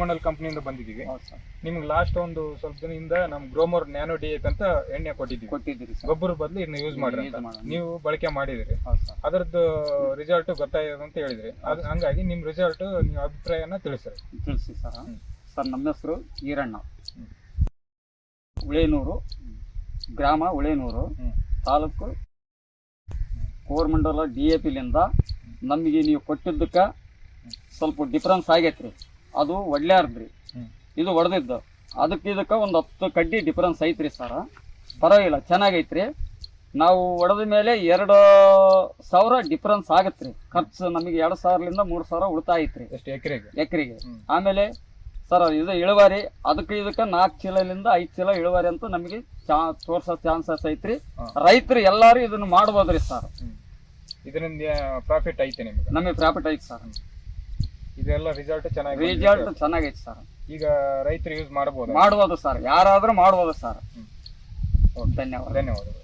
ಕೋರಮಂಡಲ್ ಕಂಪ್ನಿಯಿಂದ ಬಂದಿದ್ದೀವಿ. ನಿಮ್ಗೆ ಲಾಸ್ಟ್ ಒಂದು ಸ್ವಲ್ಪ ದಿನದಿಂದ ನಮ್ ಗ್ರೋಮೋರ್ ನ್ಯಾನೋ DAP ಅಂತ ಎಣ್ಣೆ ಕೊಟ್ಟಿದ್ದೀವಿ. ಗೊಬ್ಬರ ಬದಲು ಇದನ್ನ ಯೂಸ್ ಮಾಡ್ರಿ ಅಂತ ನೀವು ಬಳಕೆ ಮಾಡಿದಿರಿ. ಅದರದ್ದು ರಿಸಲ್ಟ್ ಗೊತ್ತಾಗಿದೆ ಅಂತ ಹೇಳಿದ್ರಿ. ಹಂಗಾಗಿ ನಿಮ್ ರಿಸಲ್ಟ್ ನೀವು ಅಭಿಪ್ರಾಯನ ತಿಳಿಸಿ ಸರ್. ಸರ್ ನಮ್ಮ ಹೆಸರು ಈರಣ್ಣ, ಉಳೇನೂರು ಗ್ರಾಮ, ಉಳೇನೂರು ತಾಲೂಕು, ಕೋರಮಂಡಲ DAP ಲಿಂದ ನಮಗೆ ನೀವು ಕೊಟ್ಟಿದ್ದಕ್ಕೆ ಸ್ವಲ್ಪ ಡಿಫ್ರೆನ್ಸ್ ಆಗೈತ್ರಿ. ಅದು ಒಳ್ಳೆಯದ್ರಿ, ಇದು ಹೊಡೆದಿದ್ದು. ಅದಕ್ಕೆ ಇದಕ್ಕೆ ಒಂದು 10 ಕಡ್ಡಿ ಡಿಫ್ರೆನ್ಸ್ ಐತ್ರಿ ಸರ್. ಪರವಾಗಿಲ್ಲ, ಚೆನ್ನಾಗೈತ್ರಿ. ನಾವು ಹೊಡೆದ ಮೇಲೆ 2,000 ಡಿಫ್ರೆನ್ಸ್ ಆಗತ್ರಿ. ಖರ್ಚು ನಮಗೆ 2,000ರಿಂದ 3,000 ಉಳಿತಾಯ ಐತ್ರಿ ಎಕರೆಗೆ. ಆಮೇಲೆ ಸರ್ ಇದು ಇಳುವರಿ, ಅದಕ್ಕೆ ಇದಕ್ಕೆ 4 ಚೀಲದಿಂದ 5 ಚೀಲ ಇಳುವರಿ ಅಂತ ನಮಗೆ ತೋರ್ಸೋ ಚಾನ್ಸಸ್ ಐತ್ರಿ. ರೈತರು ಎಲ್ಲಾರು ಇದನ್ನ ಮಾಡ್ಬೋದ್ರಿ ಸರ್. ಇದರಿಂದ ಪ್ರಾಫಿಟ್ ಐತೆ ನಿಮ್ಗೆ? ನಮಗೆ ಪ್ರಾಫಿಟ್ ಐತಿ ಸರ್. ಇದೆಲ್ಲ ರಿಸಲ್ಟ್ ಚೆನ್ನಾಗೈತಿ ಸರ್. ಈಗ ರೈತರು ಯೂಸ್ ಮಾಡ್ಬೋದು ಸರ್, ಯಾರಾದ್ರೂ ಮಾಡ್ಬೋದು ಸರ್. ಧನ್ಯವಾದಗಳು.